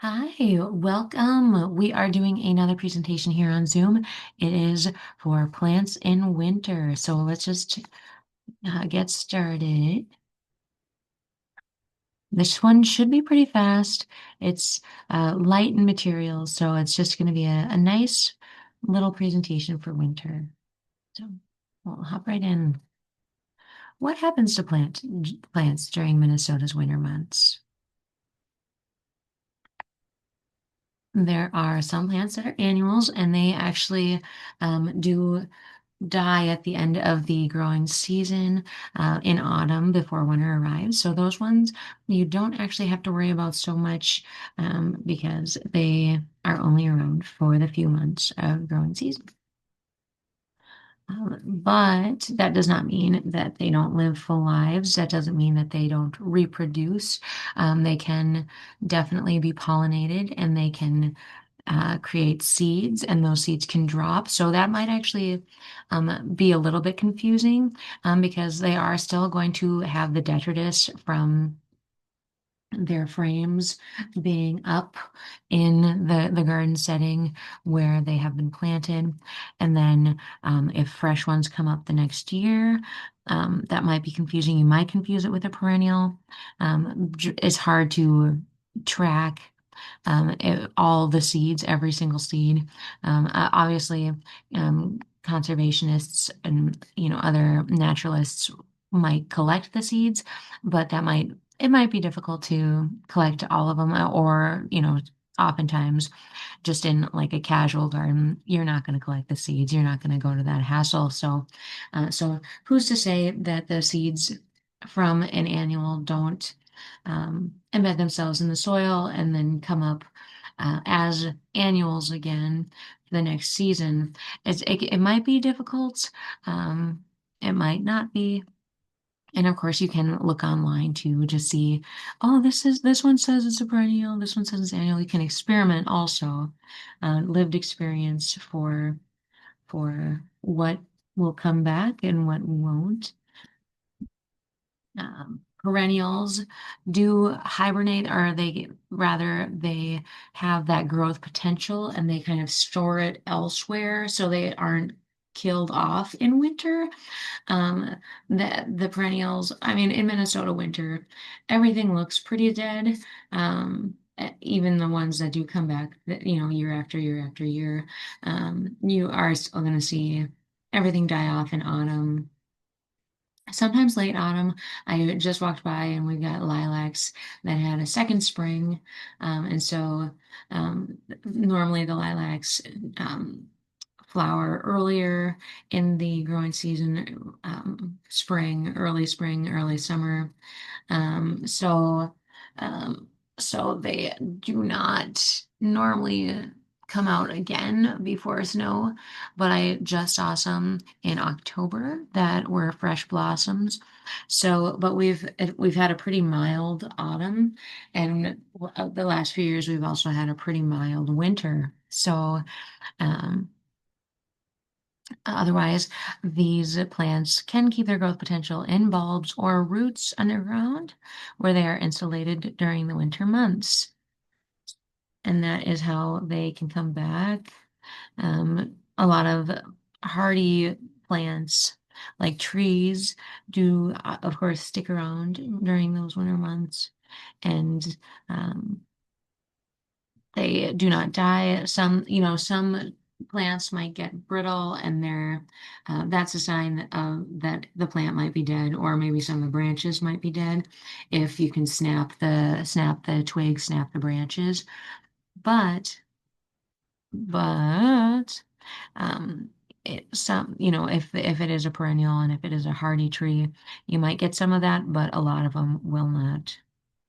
Hi, welcome. We are doing another presentation here on Zoom. It is for plants in winter. So let's just get started. This one should be pretty fast. It's light in materials, so it's just going to be a nice little presentation for winter. So we'll hop right in. What happens to plants during Minnesota's winter months? There are some plants that are annuals, and they actually do die at the end of the growing season in autumn before winter arrives. So those ones you don't actually have to worry about so much because they are only around for the few months of growing season. But that does not mean that they don't live full lives. That doesn't mean that they don't reproduce. They can definitely be pollinated and they can create seeds, and those seeds can drop. So that might actually be a little bit confusing because they are still going to have the detritus from their frames being up in the garden setting where they have been planted. And then if fresh ones come up the next year, that might be confusing. You might confuse it with a perennial. It's hard to track all the seeds, every single seed. Obviously, conservationists and other naturalists might collect the seeds, but it might be difficult to collect all of them, or oftentimes just in like a casual garden, you're not going to collect the seeds. You're not going to go to that hassle. So who's to say that the seeds from an annual don't embed themselves in the soil and then come up as annuals again for the next season? It might be difficult. Um, it might not be. And of course, you can look online to just see, oh, this one says it's a perennial, this one says it's annual. You can experiment also, lived experience for what will come back and what won't. Perennials do hibernate, or they have that growth potential and they kind of store it elsewhere so they aren't killed off in winter. Um, the perennials, I mean, in Minnesota winter, everything looks pretty dead. Even the ones that do come back, year after year after year, you are still going to see everything die off in autumn. Sometimes late autumn. I just walked by and we've got lilacs that had a second spring. And so normally the lilacs flower earlier in the growing season, spring, early summer. Um, so, um, so they do not normally come out again before snow, but I just saw some in October that were fresh blossoms. So, but we've had a pretty mild autumn, and the last few years we've also had a pretty mild winter. So, um, otherwise, these plants can keep their growth potential in bulbs or roots underground where they are insulated during the winter months. And that is how they can come back. A lot of hardy plants, like trees, do, of course, stick around during those winter months. And um, they do not die. Some plants might get brittle, and that's a sign that the plant might be dead, or maybe some of the branches might be dead. If you can snap the twigs, snap the branches, but but um, if it is a perennial and if it is a hardy tree, you might get some of that, but a lot of them will not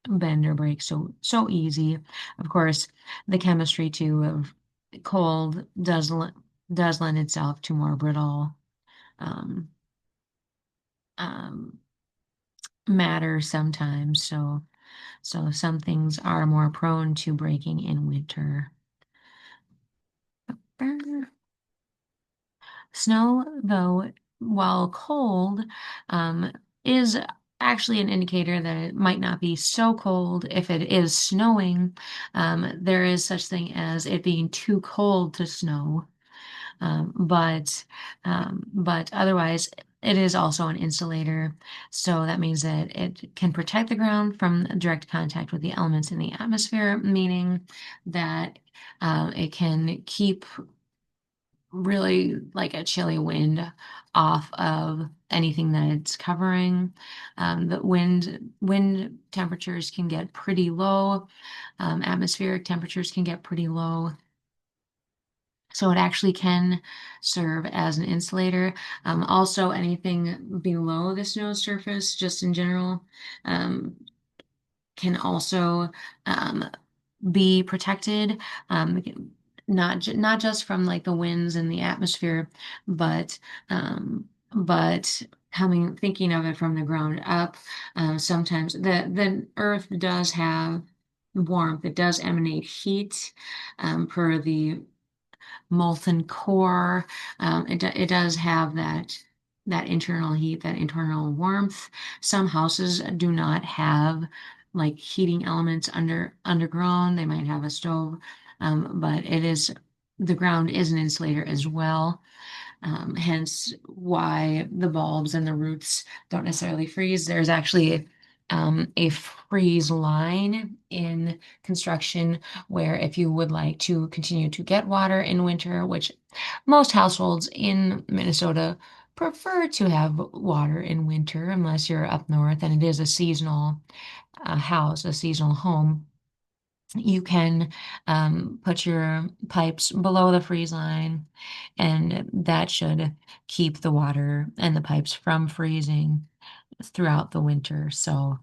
bend or break so easy. Of course, the chemistry too of cold does lend itself to more brittle um, um, matter sometimes. So some things are more prone to breaking in winter. Snow, though, while cold, um, is actually an indicator that it might not be so cold if it is snowing. There is such thing as it being too cold to snow. But otherwise, it is also an insulator. So that means that it can protect the ground from direct contact with the elements in the atmosphere, meaning that it can keep really like a chilly wind off of anything that it's covering. The wind temperatures can get pretty low. Atmospheric temperatures can get pretty low. So it actually can serve as an insulator. Also, anything below the snow surface, just in general, um, can also um, be protected. Not just from like the winds and the atmosphere, but but thinking of it from the ground up. Sometimes the earth does have warmth. It does emanate heat, per the molten core. It does have that internal heat, that internal warmth. Some houses do not have like heating elements underground. They might have a stove, but the ground is an insulator as well. Hence why the bulbs and the roots don't necessarily freeze. There's actually a freeze line in construction where if you would like to continue to get water in winter, which most households in Minnesota prefer to have water in winter unless you're up north and it is a seasonal house, a seasonal home. You can put your pipes below the freeze line, and that should keep the water and the pipes from freezing throughout the winter. So,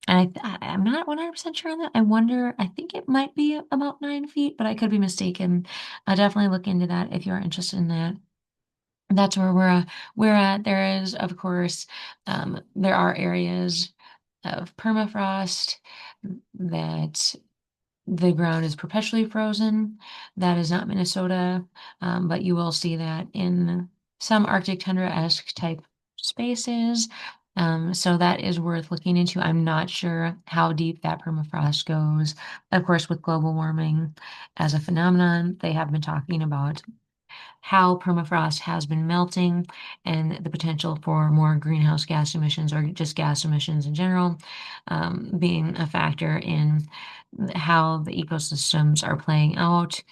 and I'm not 100% sure on that. I think it might be about 9 feet, but I could be mistaken. I'll definitely look into that if you are interested in that. That's where we're at. There is, of course, there are areas of permafrost that the ground is perpetually frozen. That is not Minnesota, but you will see that in some Arctic tundra-esque type spaces. So that is worth looking into. I'm not sure how deep that permafrost goes. Of course, with global warming as a phenomenon, they have been talking about how permafrost has been melting and the potential for more greenhouse gas emissions or just gas emissions in general being a factor in how the ecosystems are playing out.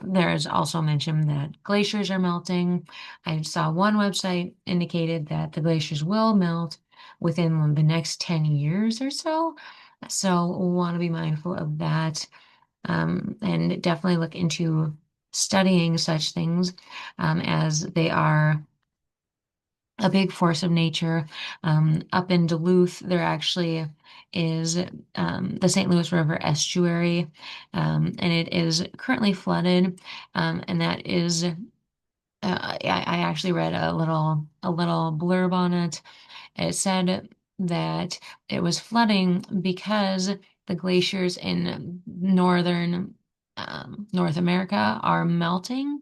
There is also mentioned that glaciers are melting. I saw one website indicated that the glaciers will melt within the next 10 years or so. So want to be mindful of that, and definitely look into studying such things, as they are a big force of nature. Up in Duluth, there actually is the St. Louis River estuary, and it is currently flooded, and that is. I actually read a little blurb on it. It said that it was flooding because the glaciers in northern North America are melting.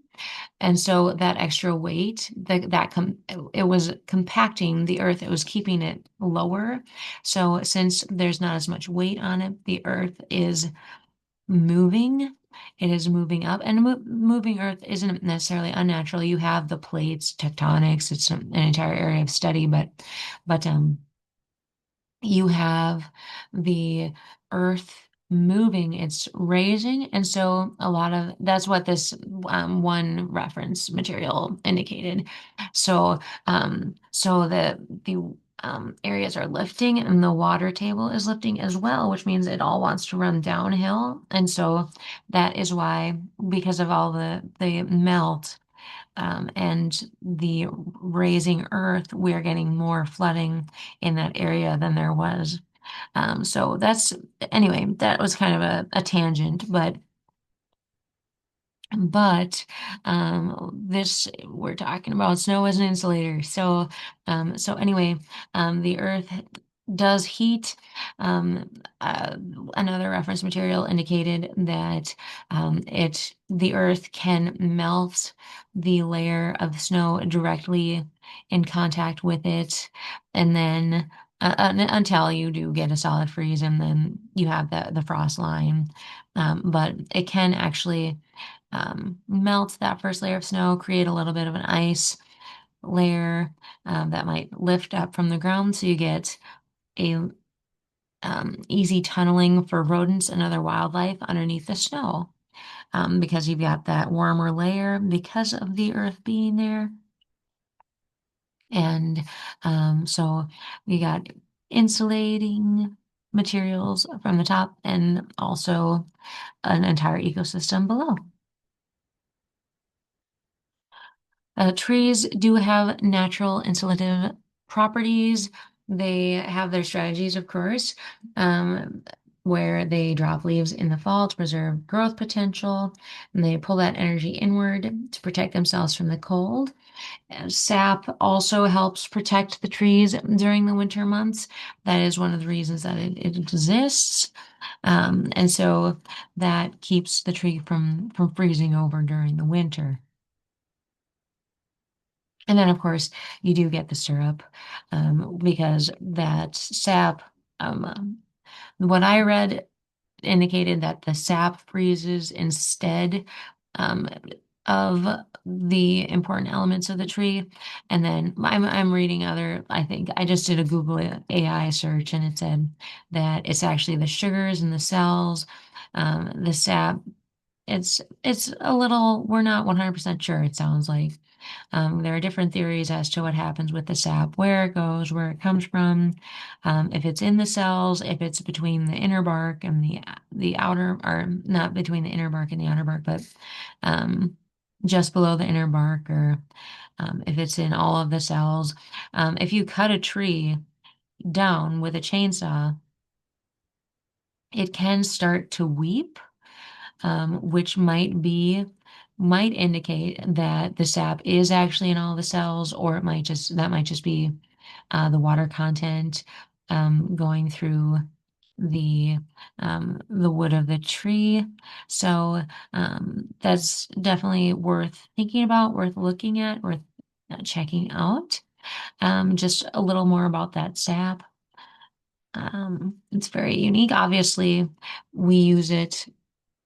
And so that extra weight it was compacting the earth, it was keeping it lower. So since there's not as much weight on it, the earth is moving. It is moving up, and moving earth isn't necessarily unnatural. You have the plates, tectonics, it's an entire area of study, but you have the earth moving, it's raising. And so a lot of that's what this one reference material indicated. So the areas are lifting and the water table is lifting as well, which means it all wants to run downhill. And so that is why, because of all the melt, and the raising earth, we're getting more flooding in that area than there was. So anyway, that was kind of a tangent, but this we're talking about snow as an insulator. So anyway, the earth does heat. Um, uh, Another reference material indicated that the earth can melt the layer of snow directly in contact with it, and then until you do get a solid freeze, and then you have the frost line. But it can actually melt that first layer of snow, create a little bit of an ice layer that might lift up from the ground, so you get a easy tunneling for rodents and other wildlife underneath the snow because you've got that warmer layer because of the earth being there. And so we got insulating materials from the top and also an entire ecosystem below. Trees do have natural insulative properties. They have their strategies, of course, um, where they drop leaves in the fall to preserve growth potential, and they pull that energy inward to protect themselves from the cold. Sap also helps protect the trees during the winter months. That is one of the reasons that it exists. And so that keeps the tree from freezing over during the winter. And then, of course, you do get the syrup because that sap, what I read indicated that the sap freezes instead um, of the important elements of the tree. And then I'm reading I think I just did a Google AI search and it said that it's actually the sugars in the cells, the sap. It's a little, we're not 100% sure, it sounds like. There are different theories as to what happens with the sap, where it goes, where it comes from, if it's in the cells, if it's between the inner bark and the outer, or not between the inner bark and the outer bark, but um, just below the inner bark, or if it's in all of the cells. If you cut a tree down with a chainsaw, it can start to weep, which might indicate that the sap is actually in all the cells, or that might just be the water content going through the the wood of the tree. So that's definitely worth thinking about, worth looking at, worth checking out. Just a little more about that sap. It's very unique. Obviously, we use it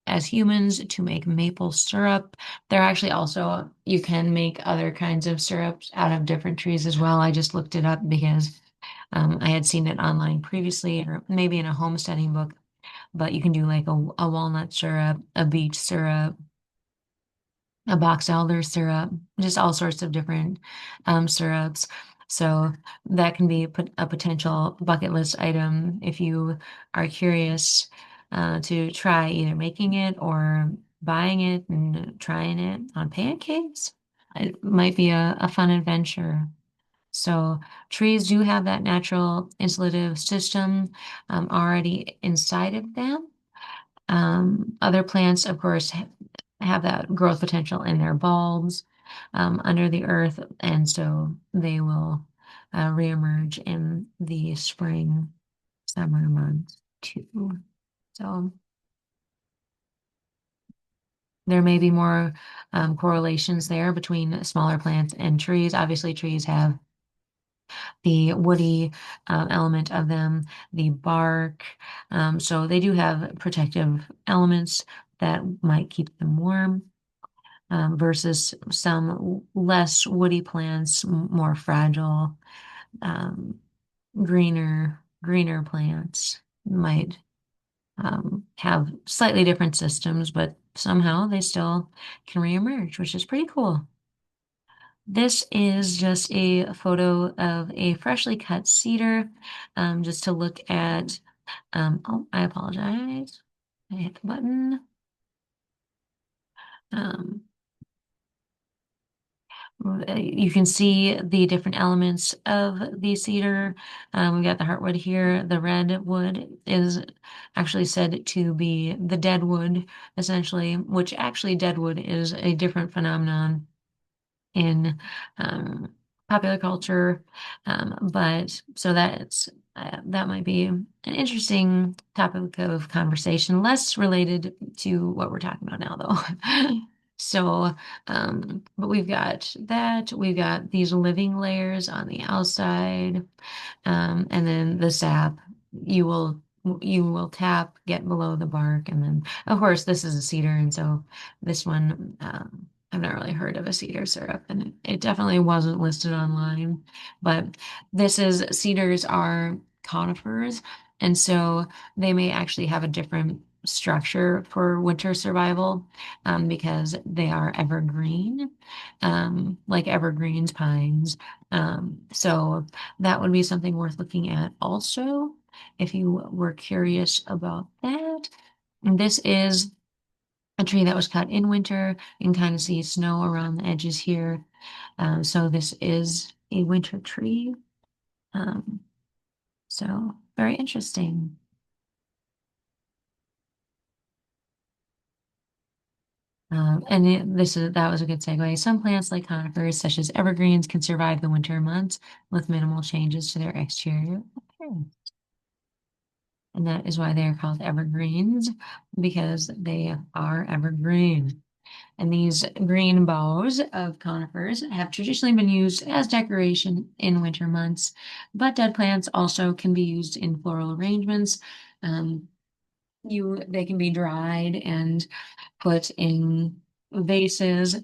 as humans to make maple syrup. There are actually also, you can make other kinds of syrups out of different trees as well. I just looked it up because I had seen it online previously, or maybe in a homesteading book, but you can do like a walnut syrup, a beech syrup, a box elder syrup, just all sorts of different syrups. So that can be a potential bucket list item if you are curious to try either making it or buying it and trying it on pancakes. It might be a fun adventure. So trees do have that natural insulative system already inside of them. Other plants, of course, have that growth potential in their bulbs under the earth, and so they will reemerge in the spring, summer months too. So there may be more correlations there between smaller plants and trees. Obviously, trees have the woody element of them, the bark. So they do have protective elements that might keep them warm, versus some less woody plants, more fragile, um, greener plants might have slightly different systems, but somehow they still can reemerge, which is pretty cool. This is just a photo of a freshly cut cedar, just to look at. Oh, I apologize. I hit the button. Um, you can see the different elements of the cedar. We've got the heartwood here. The redwood is actually said to be the dead wood, essentially, which actually deadwood is a different phenomenon in um, popular culture. But so that might be an interesting topic of conversation, less related to what we're talking about now, though. But we've got that. We've got these living layers on the outside, and then the sap. You will you will tap, get below the bark, and then of course this is a cedar, and so this one I've not really heard of a cedar syrup, and it definitely wasn't listed online. But this is cedars are conifers, and so they may actually have a different structure for winter survival because they are evergreen, like evergreens, pines. So that would be something worth looking at also if you were curious about that. And this is a tree that was cut in winter. You can kind of see snow around the edges here. So this is a winter tree. Um, so very interesting. That was a good segue. Some plants like conifers, such as evergreens, can survive the winter months with minimal changes to their exterior appearance. And that is why they are called evergreens, because they are evergreen. And these green boughs of conifers have traditionally been used as decoration in winter months, but dead plants also can be used in floral arrangements. Um, they can be dried and put in vases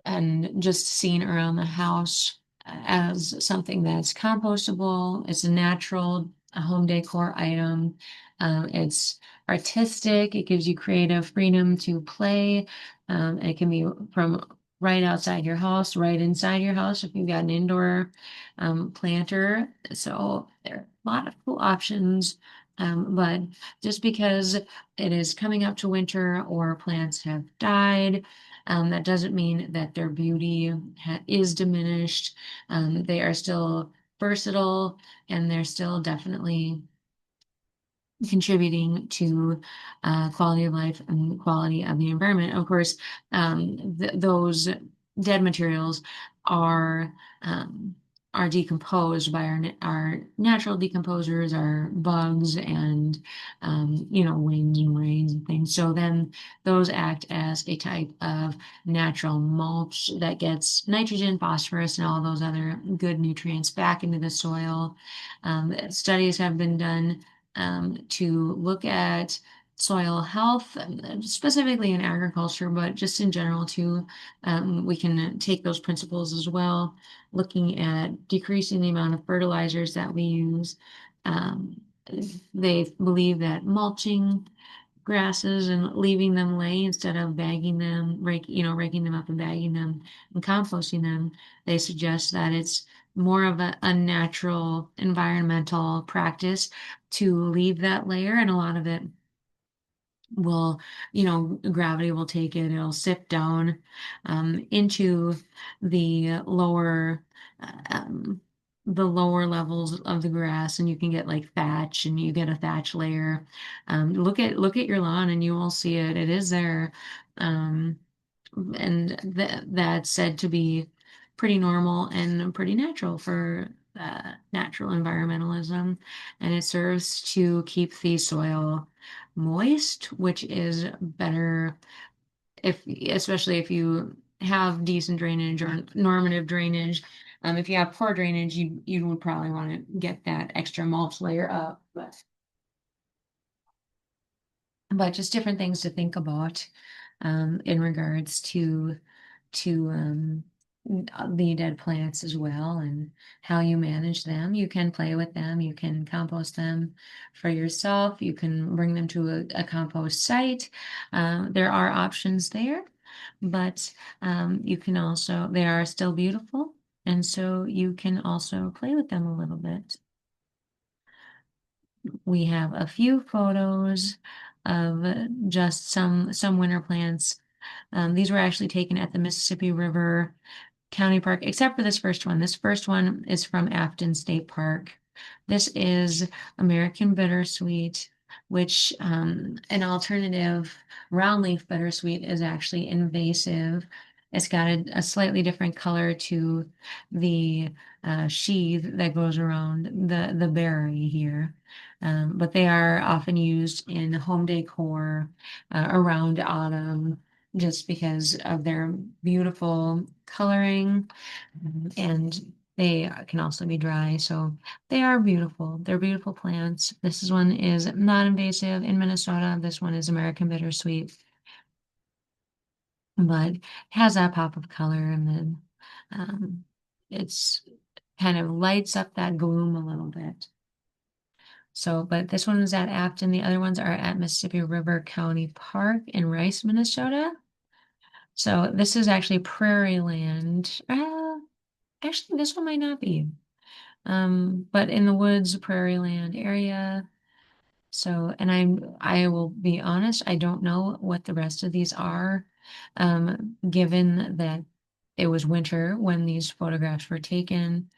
and just seen around the house as something that's compostable. It's a natural home decor item. It's artistic. It gives you creative freedom to play. And it can be from right outside your house, right inside your house if you've got an indoor planter. So there are a lot of cool options. But just because it is coming up to winter or plants have died, that doesn't mean that their beauty is diminished. They are still versatile and they're still definitely contributing to quality of life and quality of the environment. Of course, those dead materials are um, are decomposed by our natural decomposers, our bugs and winds and rains and things. So then those act as a type of natural mulch that gets nitrogen, phosphorus, and all those other good nutrients back into the soil. Studies have been done to look at soil health, specifically in agriculture, but just in general too. We can take those principles as well, looking at decreasing the amount of fertilizers that we use. Um, they believe that mulching grasses and leaving them lay instead of bagging them, raking them up and bagging them and composting them. They suggest that it's more of a unnatural environmental practice to leave that layer, and a lot of it will, gravity will take it, it'll sip down into the um, lower levels of the grass, and you can get like thatch, and you get a thatch layer. Look at your lawn, and you will see it. It is there. Um, and that's said to be pretty normal and pretty natural for natural environmentalism, and it serves to keep the soil moist, which is better especially if you have decent drainage or normative drainage. If you have poor drainage, you would probably want to get that extra mulch layer up, but just different things to think about in regards to the dead plants as well and how you manage them. You can play with them, you can compost them for yourself, you can bring them to a compost site. There are options there, but you can also, they are still beautiful, and so you can also play with them a little bit. We have a few photos of just some winter plants. These were actually taken at the Mississippi River County Park, except for this first one. This first one is from Afton State Park. This is American Bittersweet, which an alternative round leaf bittersweet is actually invasive. It's got a slightly different color to the sheath that goes around the berry here. But they are often used in home decor around autumn. just because of their beautiful coloring, and they can also be dry. So they are beautiful. They're beautiful plants. This one is non-invasive in Minnesota. This one is American Bittersweet, but has that pop of color, and then it's kind of lights up that gloom a little bit. So, but this one is at Afton. The other ones are at Mississippi River County Park in Rice, Minnesota. So this is actually prairie land. Actually, this one might not be. But in the woods, prairie land area. So, and I will be honest, I don't know what the rest of these are, given that it was winter when these photographs were taken.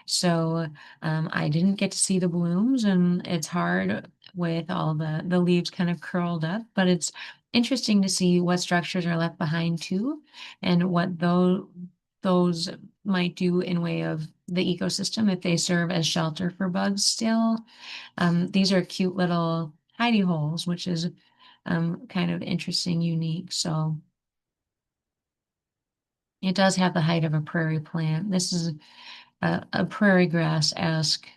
So I didn't get to see the blooms, and it's hard with all the leaves kind of curled up, but it's interesting to see what structures are left behind too, and what those might do in way of the ecosystem if they serve as shelter for bugs still. These are cute little hidey holes, which is kind of interesting, unique. So it does have the height of a prairie plant. This is a prairie grass-esque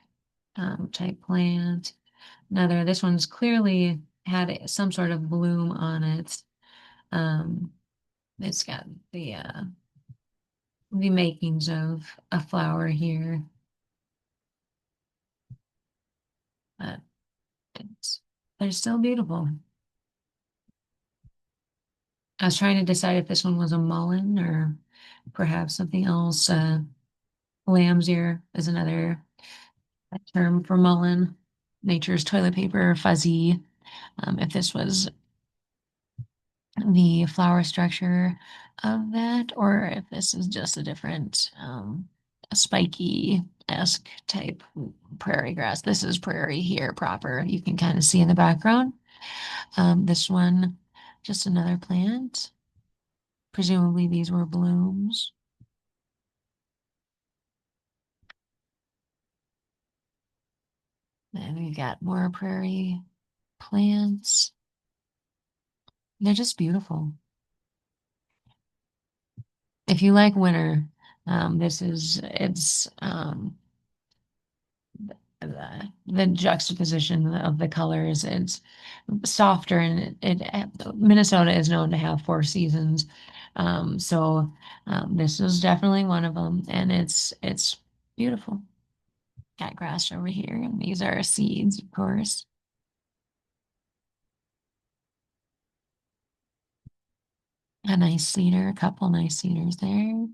type plant. This one's clearly had some sort of bloom on it. Um, it's got the makings of a flower here, but it's they're still beautiful. I was trying to decide if this one was a mullein or perhaps something else. Lamb's ear is another term for mullein. Nature's toilet paper, fuzzy. If this was the flower structure of that, or if this is just a different spiky-esque type prairie grass. This is prairie here proper. You can kind of see in the background. This one, just another plant. Presumably these were blooms. And we've got more prairie plants. They're just beautiful. If you like winter, it's the juxtaposition of the colors. It's softer, and Minnesota is known to have four seasons. So this is definitely one of them, and it's beautiful. Got grass over here, and these are seeds, of course. A nice cedar, a couple nice cedars there,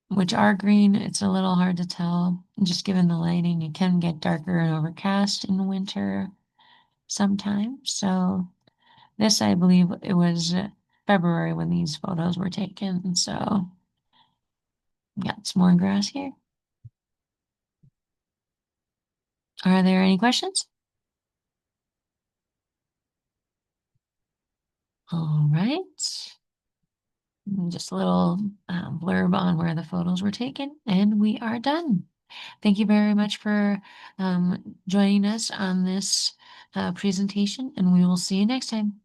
which are green. It's a little hard to tell, just given the lighting. It can get darker and overcast in the winter sometimes. So this, I believe, it was February when these photos were taken. So got some more grass here. Are there any questions? All right. Just a little blurb on where the photos were taken, and we are done. Thank you very much for joining us on this presentation, and we will see you next time.